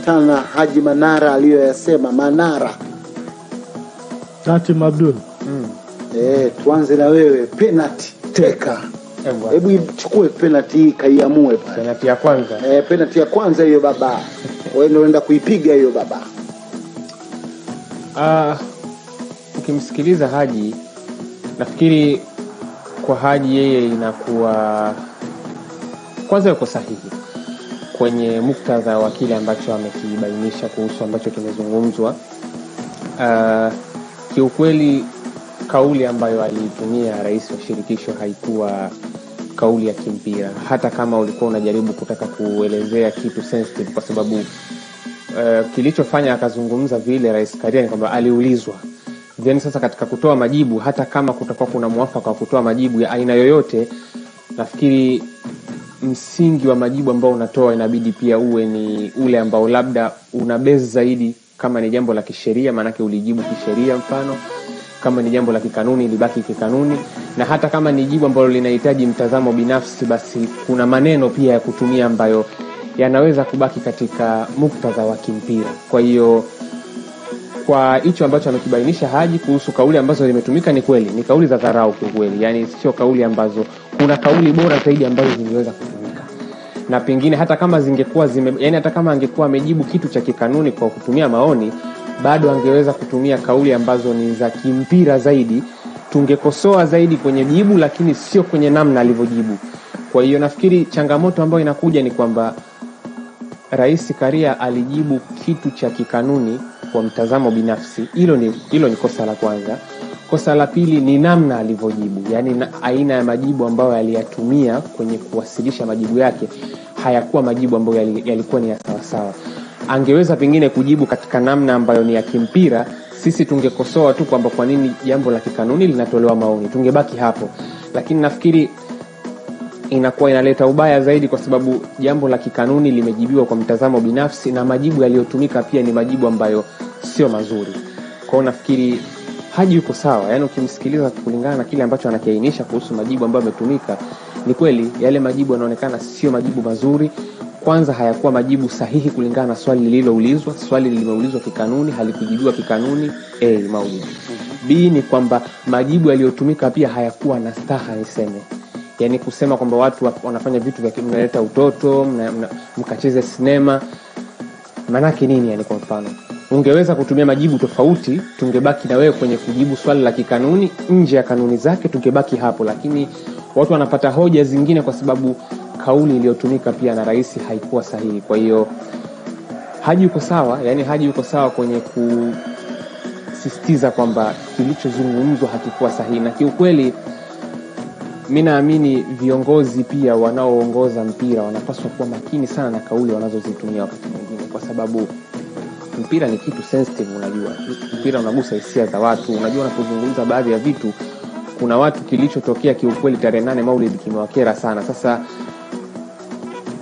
kuambatana na Haji Manara aliyoyasema. Manara Tatim Abdul. Tuanze na wewe, penalty teka. Hebu chukue penalty hii kaiamue pale. Penalty ya kwanza. Penalty ya kwanza hiyo baba. Wewe ndio unaenda kuipiga hiyo baba. Ukimsikiliza Haji, nafikiri kwa Haji yeye inakuwa kwanza yuko sahihi kwenye muktadha wa kile ambacho amekibainisha kuhusu ambacho kimezungumzwa. Kiukweli kauli ambayo alitumia rais wa shirikisho haikuwa kauli ya kimpira, hata kama ulikuwa unajaribu kutaka kuelezea kitu sensitive, kwa sababu kilichofanya akazungumza vile Rais Karia ni kwamba aliulizwa. Then sasa katika kutoa majibu, hata kama kutakuwa kuna mwafaka wa kutoa majibu ya aina yoyote, nafikiri msingi wa majibu ambao unatoa inabidi pia uwe ni ule ambao labda una base zaidi. Kama ni jambo la kisheria, manake ulijibu kisheria, mfano kama ni jambo la kikanuni libaki kikanuni, na hata kama ni jibu ambalo linahitaji mtazamo binafsi, basi kuna maneno pia ya kutumia ambayo yanaweza kubaki katika muktadha wa kimpira. Kwa hiyo kwa hicho ambacho amekibainisha Haji kuhusu kauli ambazo zimetumika, ni kweli ni kauli za dharau kwa kweli, yani sio kauli ambazo kuna kauli bora zaidi ambazo zingeweza kutumika. Na pengine hata kama zingekuwa yani hata kama angekuwa amejibu kitu cha kikanuni kwa kutumia maoni, bado angeweza kutumia kauli ambazo ni za kimpira zaidi, tungekosoa zaidi kwenye jibu, lakini sio kwenye namna alivyojibu. Kwa hiyo nafikiri changamoto ambayo inakuja ni kwamba Rais Karia alijibu kitu cha kikanuni kwa mtazamo binafsi. Hilo ni kosa la kwanza. Kosa la pili ni namna alivyojibu, yani aina ya majibu ambayo aliyatumia kwenye kuwasilisha majibu yake hayakuwa majibu ambayo yalikuwa ni ya sawa sawa. Angeweza pengine kujibu katika namna ambayo ni ya kimpira, sisi tungekosoa tu kwamba kwa nini jambo la kikanuni linatolewa maoni, tungebaki hapo. Lakini nafikiri inakuwa inaleta ubaya zaidi, kwa sababu jambo la kikanuni limejibiwa kwa mtazamo binafsi, na majibu yaliyotumika pia ni majibu ambayo sio mazuri. Kwa hiyo nafikiri Haji yuko sawa, yani ukimsikiliza kulingana na kile ambacho anakiainisha kuhusu majibu ambayo yametumika, ni kweli yale majibu yanaonekana sio majibu mazuri. Kwanza hayakuwa majibu sahihi kulingana na swali lililoulizwa. Swali limeulizwa kikanuni, halikujibiwa kikanuni. Maulidi. B ni kwamba majibu yaliyotumika pia hayakuwa na staha niseme. Yani kusema kwamba watu wanafanya vitu vya kimnaleta utoto, mkacheze sinema, manake nini? Yani kwa mfano ungeweza kutumia majibu tofauti, tungebaki na wewe kwenye kujibu swali la kikanuni nje ya kanuni zake, tungebaki hapo. Lakini watu wanapata hoja zingine kwa sababu kauli iliyotumika pia na rais haikuwa sahihi. Kwa hiyo Haji yuko sawa, yani Haji yuko sawa kwenye kusisitiza kwamba kilichozungumzwa hakikuwa sahihi. Na kiukweli mimi naamini viongozi pia wanaoongoza mpira wanapaswa kuwa makini sana na kauli wanazozitumia wakati mwingine, kwa sababu mpira ni kitu sensitive. Unajua mpira unagusa hisia za watu. Unajua unapozungumza baadhi ya vitu, kuna watu kilichotokea kiukweli tarehe 8 Maulid kimewakera sana. Sasa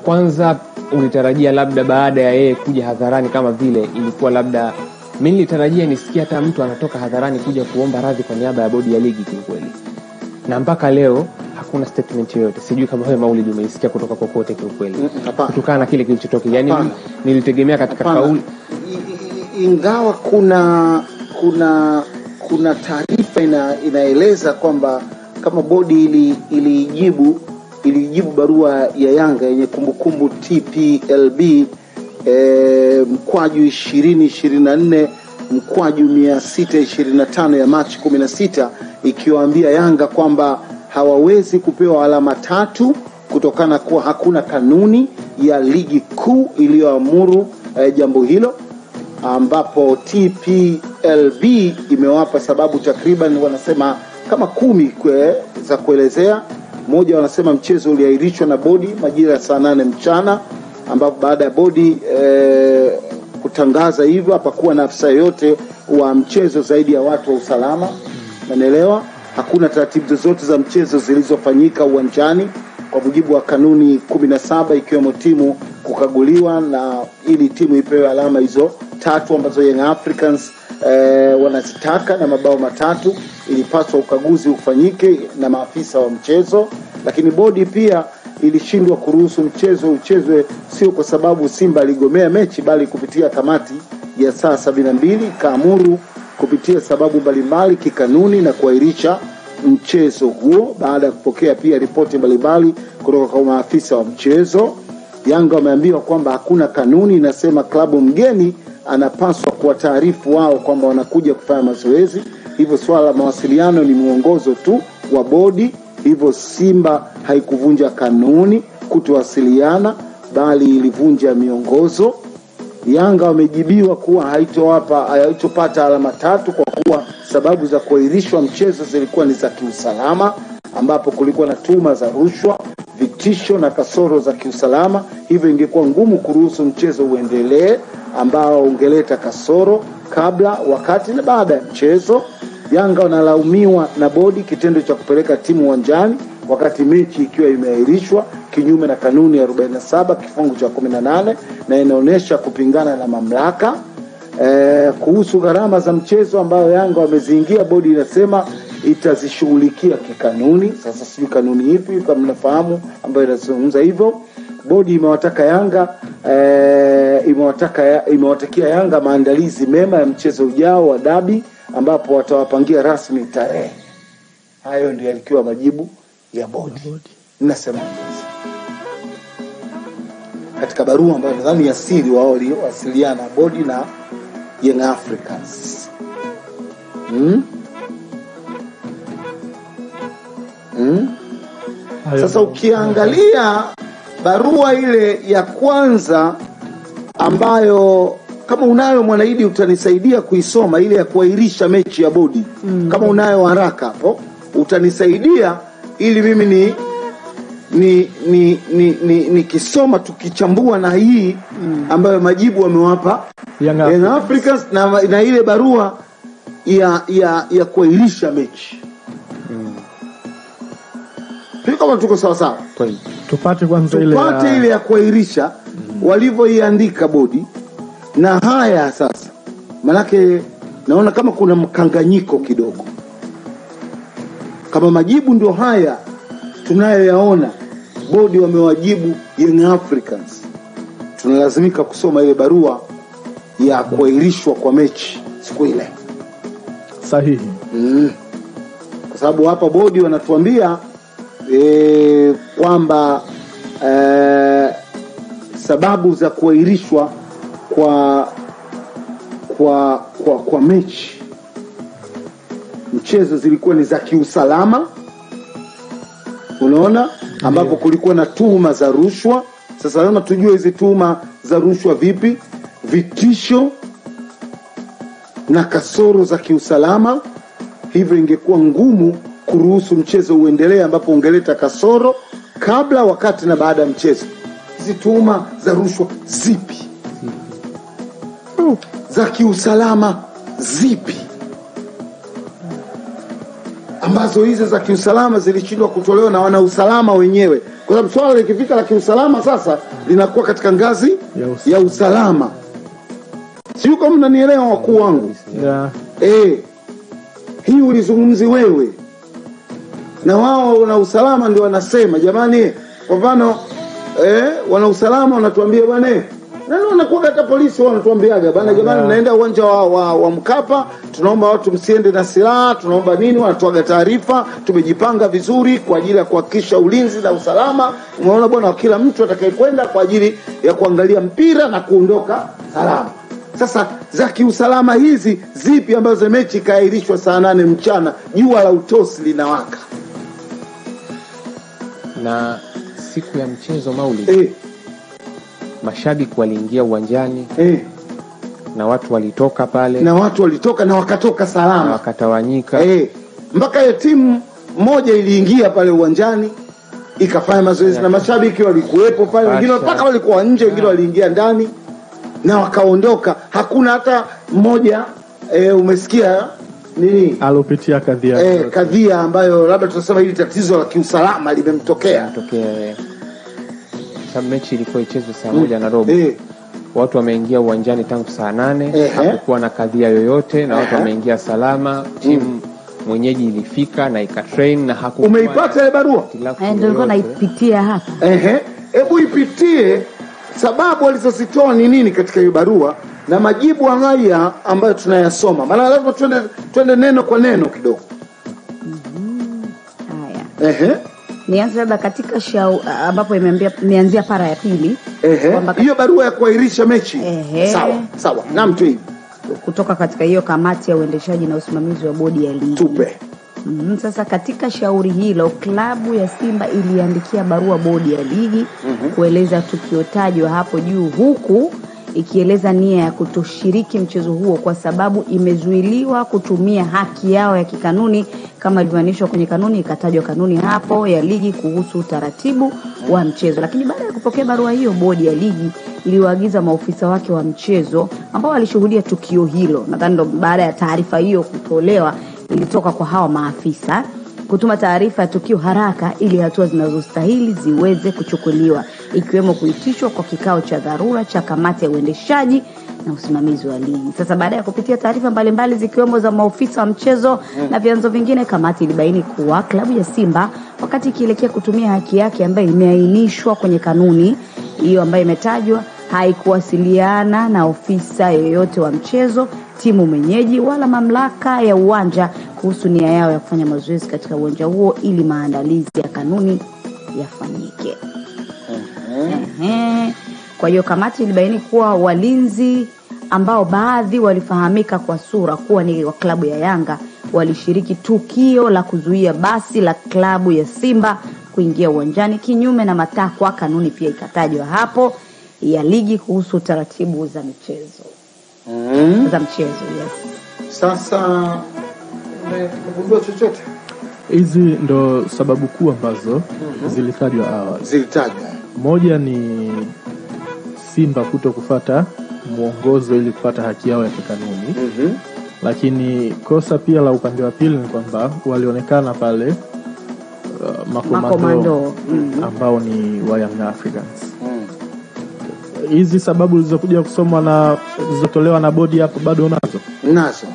kwanza ulitarajia labda baada ya yeye kuja hadharani kama vile ilikuwa, labda mimi nilitarajia nisikie hata mtu anatoka hadharani kuja kuomba radhi kwa niaba ya bodi ya ligi kiukweli, na mpaka leo hakuna statement yoyote. Sijui kama wewe Maulid umeisikia kutoka kokote kiukweli kutokana na kile kilichotokea. Yani nilitegemea katika kauli, ingawa kuna taarifa inaeleza kwamba kama bodi ilijibu barua ya Yanga yenye kumbukumbu TPLB mkwaju 2024 mkwaju 625 ya Machi 16, ikiwaambia Yanga kwamba hawawezi kupewa alama 3 kutokana kuwa hakuna kanuni ya ligi kuu iliyoamuru jambo hilo, ambapo TPLB imewapa sababu takriban wanasema kama 10 za kuelezea. Moja, wanasema mchezo uliahirishwa na bodi majira ya saa 8 mchana, ambapo baada ya bodi kutangaza hivyo hapakuwa na afisa yote wa mchezo zaidi ya watu wa usalama. Unaelewa? Hakuna taratibu zozote za mchezo zilizofanyika uwanjani kwa mujibu wa kanuni 17, ikiwemo timu kukaguliwa, na ili timu ipewe alama hizo 3 ambazo Young Africans wanazitaka na mabao 3, ilipaswa ukaguzi ufanyike na maafisa wa mchezo. Lakini bodi pia ilishindwa kuruhusu mchezo uchezwe, sio kwa sababu Simba aligomea mechi, bali kupitia kamati ya saa 72 ikaamuru kupitia sababu mbalimbali kikanuni na kuahirisha mchezo huo baada ya kupokea pia ripoti mbalimbali kutoka kwa maafisa wa mchezo. Yanga wameambiwa kwamba hakuna kanuni inasema klabu mgeni anapaswa kuwataarifu wao kwamba wanakuja kufanya mazoezi. Hivyo swala la mawasiliano ni mwongozo tu wa bodi. Hivyo Simba haikuvunja kanuni kutowasiliana, bali ilivunja miongozo. Yanga wamejibiwa kuwa haitopata alama 3 kwa kuwa sababu za kuahirishwa mchezo zilikuwa ni za kiusalama, ambapo kulikuwa na tuhuma za rushwa, vitisho na kasoro za kiusalama. Hivyo ingekuwa ngumu kuruhusu mchezo uendelee, ambao ungeleta kasoro kabla, wakati na baada ya mchezo. Yanga wanalaumiwa na bodi kitendo cha kupeleka timu uwanjani wakati mechi ikiwa imeahirishwa kinyume na kanuni ya 47 kifungu cha 18 na inaonyesha kupingana na mamlaka. Kuhusu gharama za mchezo ambayo Yanga wameziingia, bodi inasema itazishughulikia kikanuni. Sasa si kanuni ipi kama mnafahamu ambayo inazungumza hivyo. Bodi imewatakia Yanga maandalizi mema ya mchezo ujao wa dabi, ambapo watawapangia rasmi tarehe. Hayo ndio yalikuwa majibu ya bodi. Ninasema katika barua ambayo nadhani ya siri wao waliowasiliana bodi na Young Africans. Sasa ukiangalia barua ile ya kwanza ambayo kama unayo Mwanaidi utanisaidia kuisoma, ile ya kuahirisha mechi ya bodi. Kama unayo haraka hapo utanisaidia ili mimi nikisoma tukichambua na hii ambayo majibu wamewapa Young Africans na ile barua ya kuahirisha mechi. Kama tuko sawa sawa, tupate kwanza ile ya kuahirisha walivyoiandika bodi. Na haya sasa, manake naona kama kuna mkanganyiko kidogo. Kama majibu ndio haya tunayoyaona, bodi wamewajibu Young Africans, tunalazimika kusoma ile barua ya kuahirishwa kwa mechi siku ile. Sahihi. Kwa sababu hapa bodi wanatuambia kwamba sababu za kuahirishwa kwa mechi mchezo zilikuwa ni za kiusalama, unaona, ambapo kulikuwa na tuhuma za rushwa. Sasa lazima tujue hizi tuhuma za rushwa vipi, vitisho na kasoro za kiusalama. Hivyo ingekuwa ngumu kuruhusu mchezo uendelee, ambapo ungeleta kasoro kabla, wakati na baada ya mchezo. Hizi tuhuma za rushwa zipi? Za kiusalama zipi? Ambazo hizo za kiusalama zilishindwa kutolewa na wana usalama wenyewe, kwa sababu swala likifika la kiusalama sasa linakuwa katika ngazi ya usalama. Sio kama mnanielewa wakuu wangu? Hii ulizungumzi wewe na wao wana usalama ndio wanasema jamani. Kwa mfano wana usalama wanatuambia bwana, nani wanakuwa hata polisi wanatuambiaga bwana, jamani mnaenda uwanja wa Mkapa, tunaomba watu msiende na silaha, tunaomba nini, wanatoa taarifa, tumejipanga vizuri kwa ajili ya kuhakikisha ulinzi na usalama. Unaona bwana, kila mtu atakayekwenda kwa ajili ya kuangalia mpira na kuondoka salama. Sasa za kiusalama hizi zipi ambazo mechi kaahirishwa saa 8 mchana, jua la utosi linawaka? Na siku ya mchezo Maulid, mashabiki waliingia uwanjani na watu walitoka pale, na wakatoka salama, na wakatawanyika. Mpaka ya timu moja iliingia pale uwanjani ikafanya mazoezi na mashabiki walikuwepo pale, wengine mpaka walikuwa nje, wengine waliingia ndani na wakaondoka. Hakuna hata mmoja umesikia nini alopitia kadhia ambayo labda tunasema hili tatizo la kiusalama limemtokea. Sababu mechi ilikuwa ichezwe saa 1:15. Watu wameingia uwanjani tangu saa 8, hakukuwa na kadhia yoyote, na watu wameingia salama. Timu mwenyeji ilifika na ikatrain na hakuwa. Umeipata ile barua? Ndio nilikuwa naipitia hapa. Hebu ipitie sababu alizozitoa ni nini katika hiyo barua na majibu haya ambayo tunayasoma. Maana lazima twende neno kwa neno kidogo. Haya. Nianze labda katika ambapo imeanzia para ya pili. Hiyo barua ya kuahirisha mechi. Sawa. Naam tu hivi. Kutoka katika hiyo kamati ya uendeshaji na usimamizi wa bodi ya ligi. Tupe. Sasa katika shauri hilo klabu ya Simba iliandikia barua bodi ya ligi kueleza tukio tajwa hapo juu, huku ikieleza nia ya kutoshiriki mchezo huo kwa sababu imezuiliwa kutumia haki yao ya kikanuni kama ilivyoainishwa kwenye kanuni. Ikatajwa kanuni hapo ya ligi kuhusu utaratibu wa mchezo. Lakini baada ya kupokea barua hiyo, bodi ya ligi iliwaagiza maofisa wake wa mchezo ambao walishuhudia tukio hilo, nadhani baada ya taarifa hiyo kutolewa ilitoka kwa hawa maafisa, kutuma taarifa ya tukio haraka ili hatua zinazostahili ziweze kuchukuliwa, ikiwemo kuitishwa kwa kikao cha dharura cha kamati ya uendeshaji na usimamizi wa ligi. Sasa baada ya kupitia taarifa mbalimbali zikiwemo za maofisa wa mchezo na vyanzo vingine, kamati ilibaini kuwa klabu ya Simba wakati ikielekea kutumia haki yake ambayo imeainishwa kwenye kanuni hiyo ambayo imetajwa, haikuwasiliana na ofisa yeyote wa mchezo, timu mwenyeji wala mamlaka ya uwanja kuhusu nia yao ya kufanya mazoezi katika uwanja huo ili maandalizi ya kanuni yafanyike. Kwa hiyo kamati ilibaini kuwa walinzi ambao baadhi walifahamika kwa sura kuwa ni wa klabu ya Yanga walishiriki tukio la kuzuia basi la klabu ya Simba kuingia uwanjani kinyume na matakwa. Kanuni pia ikatajwa hapo ya ligi kuhusu taratibu za michezo. Za mchezo, yes. Sasa umegundua chochote? Hizi ndo sababu kuu ambazo zilitajwa awali. Moja ni Simba kuto kufuata muongozo ili kupata haki yao ya kikanuni. Lakini kosa pia la upande wa pili ni kwamba walionekana pale makomando ambao ni wa Young Africans. Hizi sababu zilizokuja kusomwa na zilizotolewa na bodi hapo bado nazo.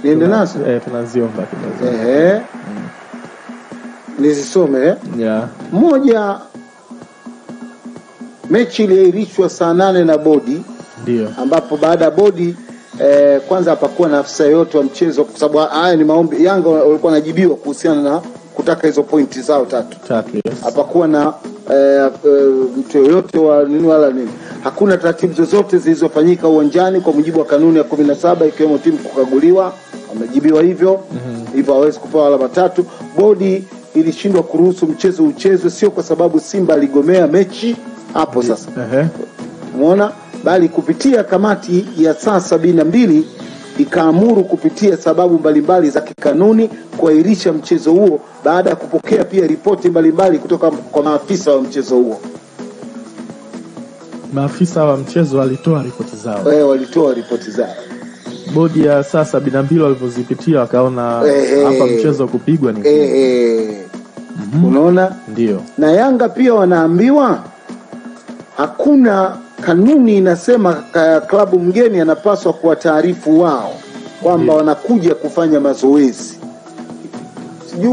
Niende nazo? Tunaziomba. Nizisome. Moja, mechi iliahirishwa saa 8 na bodi. Ndio. Ambapo baada ya bodi kwanza hapakuwa na afisa yote wa mchezo, kwa sababu haya ni maombi. Yanga walikuwa wanajibiwa kuhusiana na kutaka hizo pointi zao tatu. Yes. Hapakuwa na mtu yoyote wa nini wala nini. Hakuna taratibu zozote zilizofanyika uwanjani kwa mujibu wa kanuni ya 17 ikiwemo timu kukaguliwa. Wamejibiwa hivyo. Hivyo hawezi kupewa alama 3. Bodi ilishindwa kuruhusu mchezo uchezwe, sio kwa sababu Simba aligomea mechi hapo sasa. Umeona? Bali kupitia kamati ya saa 72 ikaamuru kupitia sababu mbalimbali za kikanuni kuahirisha mchezo huo baada ya kupokea pia ripoti mbalimbali kutoka kwa maafisa wa mchezo huo. Maafisa wa mchezo walitoa ripoti zao. Walitoa ripoti zao. Bodi ya saa 72 walipozipitia wakaona hapa mchezo kupigwa ni. Unaona? Ndio. Na Yanga pia wanaambiwa hakuna kanuni inasema klabu mgeni anapaswa kuwataarifu wao kwamba wanakuja kufanya mazoezi. Sijui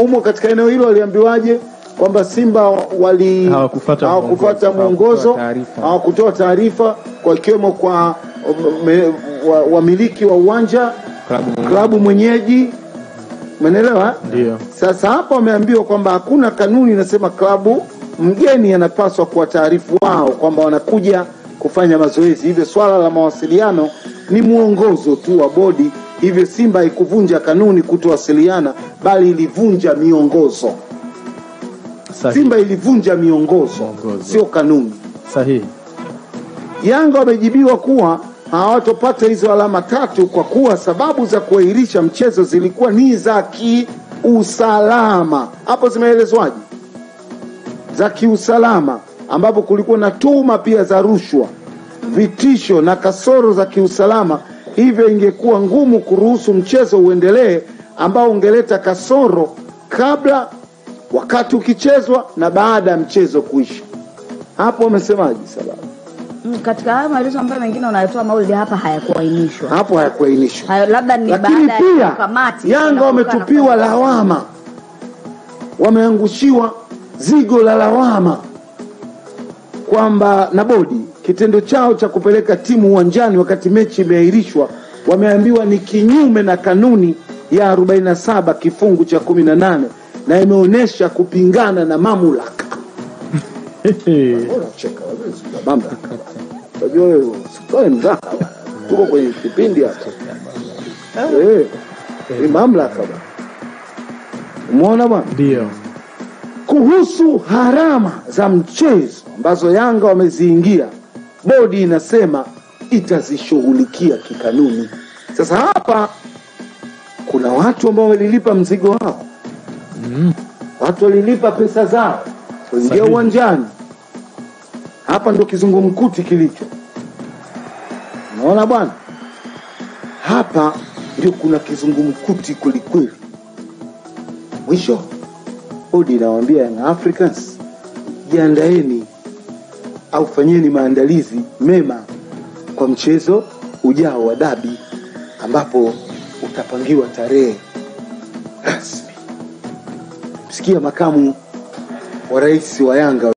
umo katika eneo hilo waliambiwaaje kwamba Simba hawakufuata mwongozo, hawakutoa taarifa kwa kiwemo kwa wamiliki wa uwanja, klabu mwenyeji. Umeelewa? Ndio. Sasa hapa wameambiwa kwamba hakuna kanuni inasema klabu mgeni anapaswa kuwataarifu wao kwamba wanakuja kufanya mazoezi. Hivyo swala la mawasiliano ni muongozo tu wa bodi. Hivyo Simba haikuvunja kanuni kutowasiliana, bali ilivunja miongozo. Simba ilivunja miongozo, sio kanuni. Sahihi. Yanga wamejibiwa kuwa hawatopata hizo alama 3 kwa kuwa sababu za kuahirisha mchezo zilikuwa ni za kiusalama. Hapo zimeelezwaje? Za kiusalama, ambapo kulikuwa na tuhuma pia za rushwa, vitisho na kasoro za kiusalama. Hivyo ingekuwa ngumu kuruhusu mchezo uendelee ambao ungeleta kasoro kabla, wakati ukichezwa na baada ya mchezo kuisha. Hapo wamesemaje sababu? Katika haya maelezo ambayo mengine unayatoa Maulid, hapa hayakuainishwa. Hapo hayakuainishwa. Hayo labda ni Lakini baada pia ya kamati. Yanga wametupiwa lawama, wameangushiwa zigo la lawama kwamba na bodi kitendo chao cha kupeleka timu uwanjani wakati mechi imeahirishwa, wameambiwa ni kinyume na kanuni ya 47 kifungu cha 18 na imeonesha kupingana na mamlaka. Unacheka wewe, mamlaka. Unajua wewe sikoe mzaka. Tuko kwenye kipindi hapa. Ni mamlaka bwana. Umeona bwana? Ndio. Kuhusu harama za mchezo ambazo Yanga wameziingia, bodi inasema itazishughulikia kikanuni. Sasa hapa kuna watu ambao walilipa mzigo wao. Watu walilipa pesa zao kuingia uwanjani. Hapa ndo kizungumkuti kilicho. Unaona bwana? Hapa ndio kuna kizungumkuti kweli. Mwisho bodi inawaambia Young Africans, jiandaeni au fanyeni maandalizi mema kwa mchezo ujao wa dabi ambapo utapangiwa tarehe rasmi. Msikia makamu wa rais wa Yanga